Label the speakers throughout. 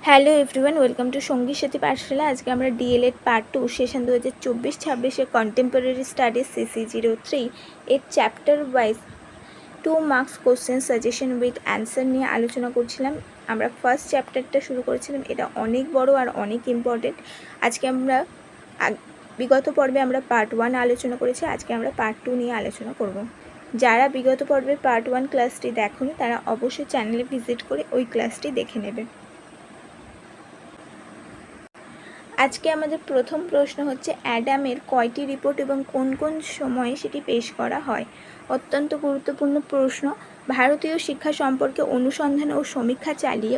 Speaker 1: Hello everyone, welcome to সঙ্গীর সাথী পাঠশালা। আজকে আমরা DElEd part 2 session 2024-26 contemporary studies CC03 এর chapter wise 2 marks question suggestion with answer নিয়ে আলোচনা করছিলাম। আমরা ফার্স্ট চ্যাপ্টারটা শুরু করেছিলাম, এটা অনেক বড় আর অনেক ইম্পর্টেন্ট। আজকে আমরা বিগত পর্বে আমরা পার্ট 1 আলোচনা করেছি, আজকে আমরা পার্ট 2 নিয়ে আলোচনা করব। যারা বিগত পর্বের পার্ট 1 ক্লাসটি দেখোনি তারা অবশ্যই চ্যানেলে ভিজিট করে ওই ক্লাসটি দেখে নেবে। আজকে আমাদের প্রথম প্রশ্ন হচ্ছে, অ্যাডামের কয়টি রিপোর্ট এবং কোন কোন সময়ে সেটি পেশ করা হয়? অত্যন্ত গুরুত্বপূর্ণ প্রশ্ন। ভারতীয় শিক্ষা সম্পর্কে অনুসন্ধান ও সমীক্ষা চালিয়ে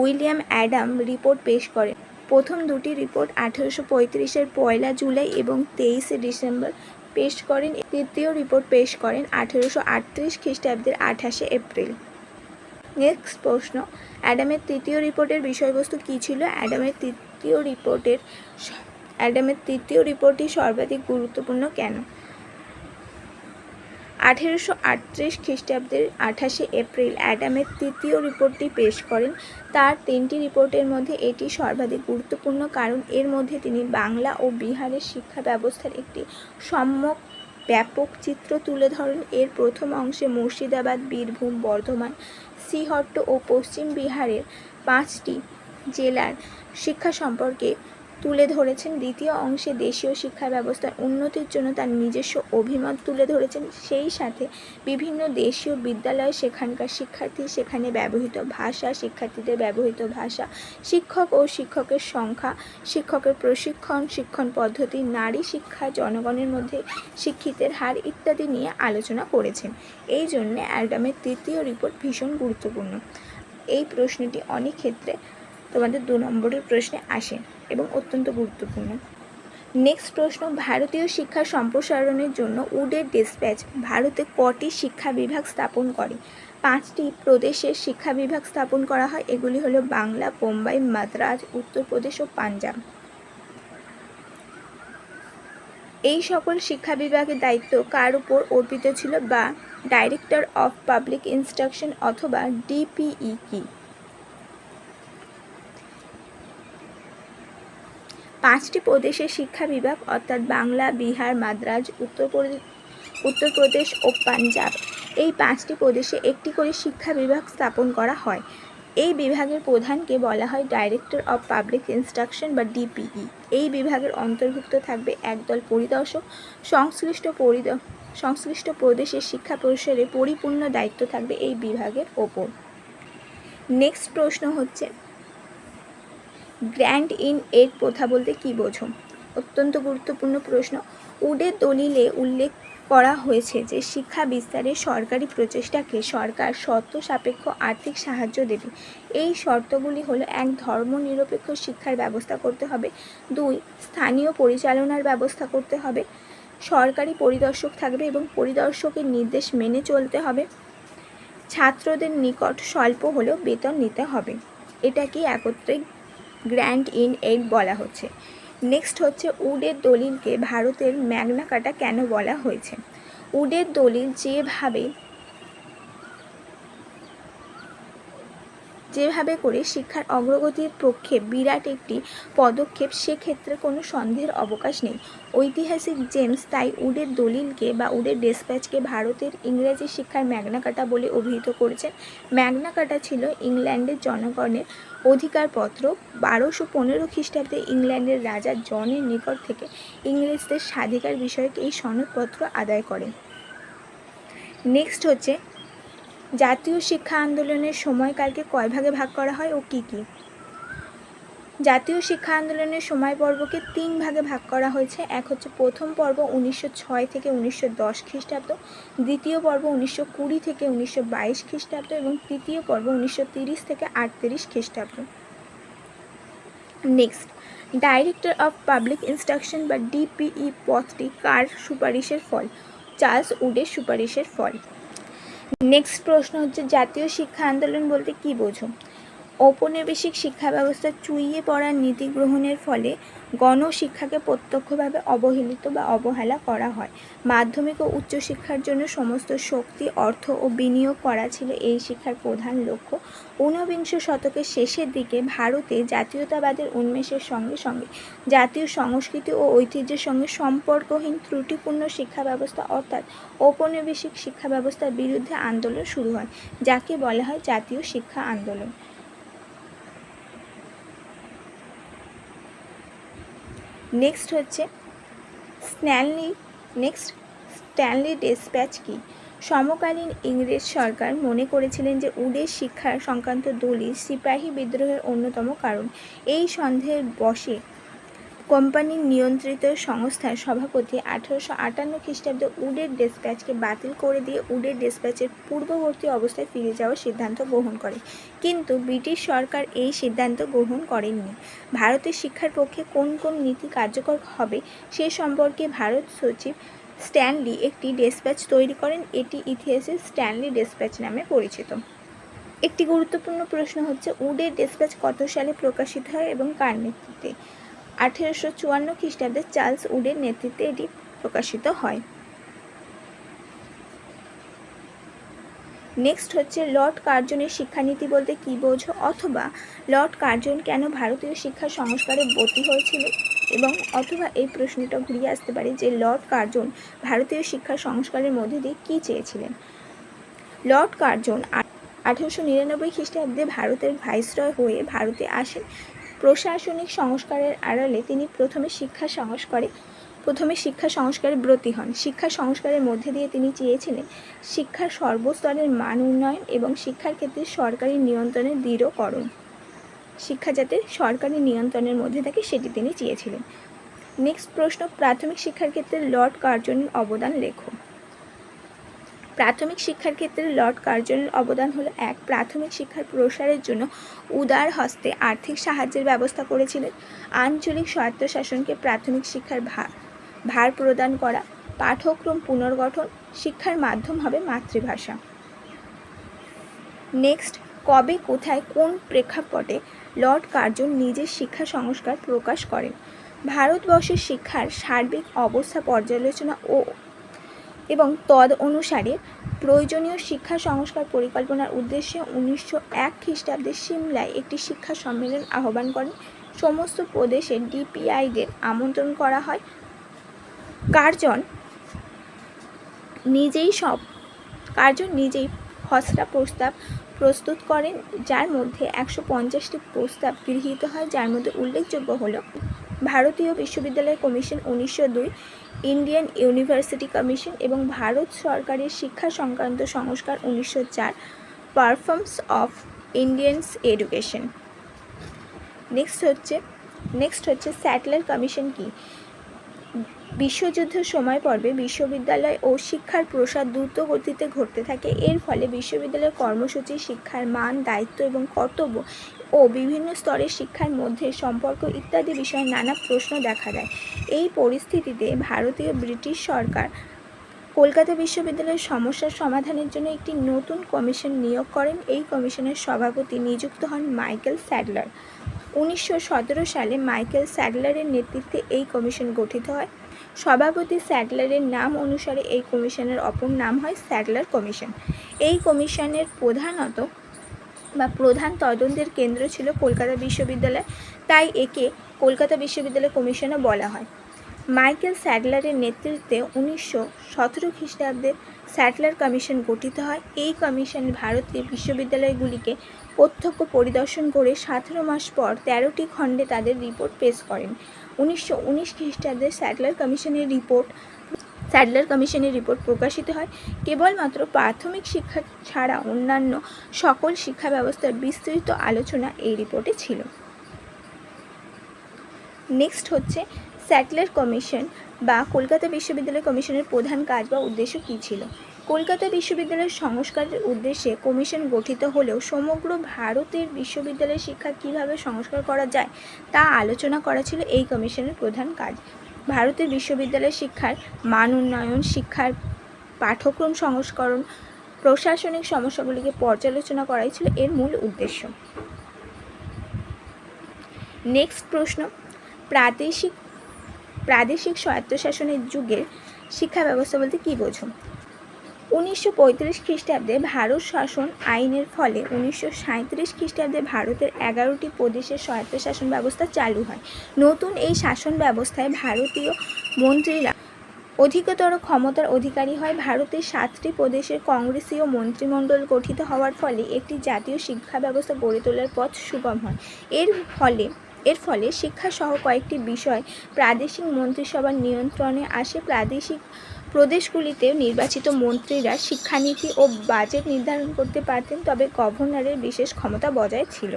Speaker 1: উইলিয়াম অ্যাডাম রিপোর্ট পেশ করেন। প্রথম দুটি রিপোর্ট 1835-এর 1 জুলাই এবং 23 ডিসেম্বর পেশ করেন। তৃতীয় রিপোর্ট পেশ করেন 1838 খ্রিস্টাব্দের 28 এপ্রিল। নেক্সট প্রশ্ন, অ্যাডামের তৃতীয় রিপোর্টের বিষয়বস্তু কী ছিল? অ্যাডামের তৃতীয় রিপোর্টটি সর্বাধিক গুরুত্বপূর্ণ কেন? 1838 খ্রিস্টাব্দের 28 এপ্রিল অ্যাডামের তৃতীয় রিপোর্টটি পেশ করেন। তার 3টি রিপোর্টের মধ্যে এটি সর্বাধিক গুরুত্বপূর্ণ কারণ এর মধ্যে তিনি বাংলা ও বিহারের শিক্ষা ব্যবস্থার একটি সম্যক ব্যাপক চিত্র তুলে ধরেন। এর প্রথম অংশে মুর্শিদাবাদ, বীরভূম, বর্ধমান, সিহট্ট ও পশ্চিম বিহারের 5টি জেলার শিক্ষা সম্পর্কে তুলে ধরেছেন। দ্বিতীয় অংশে দেশীয় শিক্ষা ব্যবস্থার উন্নতির জন্য তার নিজস্ব অভিমত তুলে ধরেছেন। সেই সাথে বিভিন্ন দেশীয় বিদ্যালয়, সেখানকার শিক্ষার্থী, সেখানে ব্যবহৃত ভাষা, শিক্ষার্থীদের ব্যবহৃত ভাষা, শিক্ষক ও শিক্ষকের সংখ্যা, শিক্ষকের প্রশিক্ষণ, শিক্ষণ পদ্ধতি, নারী শিক্ষা, জনগণের মধ্যে শিক্ষিতের হার ইত্যাদি নিয়ে আলোচনা করেছেন। এই জন্যে অ্যাডামের তৃতীয় রিপোর্ট ভীষণ গুরুত্বপূর্ণ। এই প্রশ্নটি অনেক ক্ষেত্রে তোমাদের 2 নম্বরের প্রশ্নে আসে এবং অত্যন্ত গুরুত্বপূর্ণ। নেক্সট প্রশ্ন, ভারতীয় শিক্ষা সম্প্রসারণের জন্য উডের ডিসপ্যাচ ভারতে কটি শিক্ষা বিভাগ স্থাপন করে? 5টি প্রদেশের শিক্ষা বিভাগ স্থাপন করা হয়। এগুলি হলো বাংলা, বোম্বাই, মাদ্রাজ, উত্তরপ্রদেশ ও পাঞ্জাব। এই সকল শিক্ষা বিভাগের দায়িত্ব কার উপর অর্পিত ছিল? বা ডাইরেক্টর অফ পাবলিক ইনস্ট্রাকশন অথবা ডিপিই কি? 5টি প্রদেশের শিক্ষা বিভাগ অর্থাৎ বাংলা, বিহার, মাদ্রাজ, উত্তরপ্রদেশ ও পাঞ্জাব, এই 5টি প্রদেশে একটি করে শিক্ষা বিভাগ স্থাপন করা হয়। এই বিভাগের প্রধানকে বলা হয় ডাইরেক্টর অফ পাবলিক ইনস্ট্রাকশন বা ডিপিই। এই বিভাগের অন্তর্ভুক্ত থাকবে একদল পরিদর্শক। সংশ্লিষ্ট প্রদেশের শিক্ষা প্রসারে পরিপূর্ণ দায়িত্ব থাকবে এই বিভাগের ওপর। নেক্সট প্রশ্ন হচ্ছে, গ্র্যান্ট ইন এড প্রথা বলতে কী বোঝো? অত্যন্ত গুরুত্বপূর্ণ প্রশ্ন। উডের দলিলে উল্লেখ করা হয়েছে যে শিক্ষা বিস্তারে সরকারি প্রচেষ্টাকে সরকার শর্ত সাপেক্ষ আর্থিক সাহায্য দেবে। এই শর্তগুলি হলো: 1. ধর্মনিরপেক্ষ শিক্ষার ব্যবস্থা করতে হবে। 2. স্থানীয় পরিচালনার ব্যবস্থা করতে হবে। সরকারি পরিদর্শক থাকবে এবং পরিদর্শকের নির্দেশ মেনে চলতে হবে। ছাত্রদের নিকট স্বল্প হলেও বেতন নিতে হবে। এটা কি একত্রে গ্র্যান্ট ইন এড বলা হচ্ছে। নেক্সট হচ্ছে, উডের দলিলকে ভারতের ম্যাগনা কার্টা কেন বলা হয়েছে? উডের দলিল যেভাবে করে শিক্ষার অগ্রগতির পক্ষে বিরাট একটি পদক্ষেপ, সেক্ষেত্রে কোনো সন্দেহের অবকাশ নেই। ঐতিহাসিক জেমস তাই উডের দলিলকে বা উডের ডিসপ্যাচকে ভারতের ইংরেজি শিক্ষার ম্যাগনা কার্টা বলে অভিহিত করেছেন। ম্যাগনা কার্টা ছিল ইংল্যান্ডের জনগণের অধিকারপত্র। 1215 খ্রিস্টাব্দে ইংল্যান্ডের রাজা জনের নিকট থেকে ইংরেজদের স্বাধিকার বিষয়ক এই সনদপত্র আদায় করেন। নেক্সট হচ্ছে, জাতীয় শিক্ষা আন্দোলনের সময়কালকে কয় ভাগে ভাগ করা হয় ও কী কী? জাতীয় শিক্ষা আন্দোলনের সময় পর্বকে 3 ভাগে ভাগ করা হয়েছে। এক হচ্ছে প্রথম পর্ব 1906 থেকে 1910 খ্রিস্টাব্দ, দ্বিতীয় পর্ব 1920 থেকে 1922 খ্রিস্টাব্দ এবং তৃতীয় পর্ব 1930 থেকে 38 খ্রিস্টাব্দ। Next, director of public instruction বা ডিপিই পদটি কার সুপারিশের ফল? চার্লস উডের সুপারিশের ফল। নেক্সট প্রশ্ন হচ্ছে, জাতীয় শিক্ষা আন্দোলন বলতে কী বোঝো? ঔপনিবেশিক শিক্ষা ব্যবস্থা চুইয়ে পড়ার নীতি গ্রহণের ফলে গণশিক্ষাকে প্রত্যক্ষভাবে অবহেলিত বা অবহেলা করা হয়। মাধ্যমিক ও উচ্চশিক্ষার জন্য সমস্ত শক্তি, অর্থ ও বিনিয়োগ করা ছিল এই শিক্ষার প্রধান লক্ষ্য। ঊনবিংশ শতকের শেষের দিকে ভারতে জাতীয়তাবাদের উন্মেষের সঙ্গে সঙ্গে জাতীয় সংস্কৃতি ও ঐতিহ্যের সঙ্গে সম্পর্কহীন ত্রুটিপূর্ণ শিক্ষা ব্যবস্থা অর্থাৎ ঔপনিবেশিক শিক্ষা ব্যবস্থার বিরুদ্ধে আন্দোলন শুরু হয়, যাকে বলা হয় জাতীয় শিক্ষা আন্দোলন। নেক্সট হচ্ছে স্ট্যানলি ডেসপ্যাচ কি? সমকালীন ইংরেজ সরকার মনে করেছিলেন যে উডের শিক্ষা সংক্রান্ত দলিল সিপাহী বিদ্রোহের অন্যতম কারণ। এই সন্দেহের বশে কোম্পানির নিয়ন্ত্রিত সংস্থার সভাপতি 1858 খ্রিস্টাব্দে উডের ডেসপ্যাচকে বাতিল করে দিয়ে উডের ডেসপ্যাচের পূর্ববর্তী অবস্থায় ফিরে যাওয়ার সিদ্ধান্ত গ্রহণ করে। কিন্তু ব্রিটিশ সরকার এই সিদ্ধান্ত গ্রহণ করেননি। ভারতের শিক্ষার পক্ষে কোন কোন নীতি কার্যকর হবে সে সম্পর্কে ভারত সচিব স্ট্যানলি একটি ডেসপ্যাচ তৈরি করেন। এটি ইতিহাসে স্ট্যানলি ডেসপ্যাচ নামে পরিচিত। একটি গুরুত্বপূর্ণ প্রশ্ন হচ্ছে উডের ডেসপ্যাচ কত সালে প্রকাশিত হয় এবং কার নেতৃত্বে? 1854 খ্রিস্টাব্দে চার্লস উডের নেতৃত্বে এটি প্রকাশিত হয়। নেক্সট হচ্ছে লর্ড কার্জনের শিক্ষানীতি বলতে কী বোঝো, অথবা লর্ড কার্জন কেন ভারতীয় শিক্ষা সংস্কারে ব্রতী হয়েছিল, এবং অথবা এই প্রশ্নটা ঘুরিয়ে আসতে পারে যে লর্ড কার্জন ভারতীয় শিক্ষা সংস্কারের মধ্যে দিয়ে কী চেয়েছিলেন। লর্ড কার্জন 1899 খ্রিস্টাব্দে ভারতের ভাইসরয় হয়ে ভারতে আসেন। প্রশাসনিক সংস্কারের আড়ালে তিনি প্রথমে শিক্ষা সংস্কারে ব্রতী হন। শিক্ষা সংস্কারের মধ্যে দিয়ে তিনি চেয়েছিলেন শিক্ষার সর্বস্তরের মান উন্নয়ন এবং শিক্ষার ক্ষেত্রে সরকারি নিয়ন্ত্রণের দৃঢ়করণ। শিক্ষা যাতে সরকারি নিয়ন্ত্রণের মধ্যে থাকে সেটি তিনি চেয়েছিলেন। নেক্সট প্রশ্ন, প্রাথমিক শিক্ষার ক্ষেত্রে লর্ড কার্জনের অবদান লেখো। প্রাথমিক শিক্ষার ক্ষেত্রে লর্ড কার্জনের অবদান হলো 1. প্রাথমিক শিক্ষার প্রসারের জন্য উদার হস্তে আর্থিক সাহায্যের ব্যবস্থা করেছিলেন। আঞ্চলিক স্বায়ত্তশাসনকে প্রাথমিক শিক্ষার ভার প্রদান করা। পাঠ্যক্রম পুনর্গঠন। শিক্ষার মাধ্যম হবে মাতৃভাষা। নেক্সট, কবে, কোথায়, কোন প্রেক্ষাপটে লর্ড কার্জন নিজের শিক্ষা সংস্কার প্রকাশ করেন? ভারতবর্ষের শিক্ষার সার্বিক অবস্থা পর্যালোচনা এবং তদ অনুসারে প্রয়োজনীয় শিক্ষা সংস্কার পরিকল্পনার উদ্দেশ্যে 1901 খ্রিস্টাব্দে সিমলায় একটি শিক্ষা সম্মেলন আহ্বান করেন। সমস্ত প্রদেশের ডিপিআইদের আমন্ত্রণ করা হয়। কার্জন নিজেই খসড়া প্রস্তাব প্রস্তুত করেন, যার মধ্যে 150টি প্রস্তাব গৃহীত হয়, যার মধ্যে উল্লেখযোগ্য হল ভারতীয় বিশ্ববিদ্যালয় কমিশন 1902, ইন্ডিয়ান ইউনিভার্সিটি কমিশন এবং ভারত সরকারের শিক্ষা সংক্রান্ত সংস্কার 1904, performs of Indians education. Next হচ্ছে স্যাটলার কমিশন কি? বিশ্বযুদ্ধের সময় পর্বে বিশ্ববিদ্যালয় ও শিক্ষার প্রসার দ্রুত গতিতে ঘটতে থাকে। এর ফলে বিশ্ববিদ্যালয়ের কর্মসূচি, শিক্ষার মান, দায়িত্ব এবং কর্তব্য ও বিভিন্ন স্তরের শিক্ষার মধ্যে সম্পর্ক ইত্যাদি বিষয়ে নানা প্রশ্ন দেখা দেয়। এই পরিস্থিতিতে ভারতীয় ব্রিটিশ সরকার কলকাতা বিশ্ববিদ্যালয়ের সমস্যার সমাধানের জন্য একটি নতুন কমিশন নিয়োগ করেন। এই কমিশনের সভাপতি নিযুক্ত হন মাইকেল স্যাডলার। 1917 সালে মাইকেল স্যাডলারের নেতৃত্বে এই কমিশন গঠিত হয়। সভাপতি স্যাডলারের নাম অনুসারে এই কমিশনের অপর নাম হয় স্যাডলার কমিশন। এই কমিশনের প্রধান তদন্তের কেন্দ্র ছিল কলকাতা বিশ্ববিদ্যালয়, তাই একে কলকাতা বিশ্ববিদ্যালয় কমিশনও বলা হয়। মাইকেল স্যাডলারের নেতৃত্বে 1917 খ্রিস্টাব্দে স্যাডলার কমিশন গঠিত হয়। এই কমিশন ভারতের বিশ্ববিদ্যালয়গুলিকে প্রত্যক্ষ পরিদর্শন করে 17 মাস পর 13টি খণ্ডে তাদের রিপোর্ট পেশ করেন। 1919 খ্রিস্টাব্দে স্যাডলার কমিশনের রিপোর্ট প্রকাশিত হয়। কেবলমাত্র প্রাথমিক শিক্ষা ছাড়া অন্যান্য সকল শিক্ষা ব্যবস্থার বিস্তৃত আলোচনা এই রিপোর্টে ছিল। নেক্সট হচ্ছে স্যাডলার কমিশন বা কলকাতা বিশ্ববিদ্যালয় কমিশনের প্রধান কাজ বা উদ্দেশ্য কী ছিল? কলকাতা বিশ্ববিদ্যালয়ের সংস্কারের উদ্দেশ্যে কমিশন গঠিত হলেও সমগ্র ভারতের বিশ্ববিদ্যালয়ের শিক্ষা কীভাবে সংস্কার করা যায় তা আলোচনা করা ছিল এই কমিশনের প্রধান কাজ। ভারতের বিশ্ববিদ্যালয়ের শিক্ষার মান উন্নয়ন, শিক্ষার পাঠ্যক্রম সংস্করণ, প্রশাসনিক সমস্যাগুলিকে পর্যালোচনা করাই ছিল এর মূল উদ্দেশ্য। নেক্সট প্রশ্ন, প্রাদেশিক স্বায়ত্তশাসনের যুগের শিক্ষা ব্যবস্থা বলতে কী বোঝো? 1935 খ্রিস্টাব্দে ভারত শাসন আইনের ফলে 1937 খ্রিস্টাব্দে ভারতের 11টি প্রদেশের স্বায়ত্তশাসন ব্যবস্থা চালু হয়। নতুন এই শাসন ব্যবস্থায় ভারতীয় মন্ত্রীরা অধিকতর ক্ষমতার অধিকারী হয়। ভারতের 7টি প্রদেশের কংগ্রেসীয় মন্ত্রিমণ্ডল গঠিত হওয়ার ফলে একটি জাতীয় শিক্ষা ব্যবস্থা গড়ে তোলার পথ সুগম হয়। এর ফলে শিক্ষাসহ কয়েকটি বিষয় প্রাদেশিক মন্ত্রিসভার নিয়ন্ত্রণে আসে। প্রদেশগুলিতে নির্বাচিত মন্ত্রীরা শিক্ষানীতি ও বাজেট নির্ধারণ করতে পারতেন, তবে গভর্নরের বিশেষ ক্ষমতা বজায় ছিল।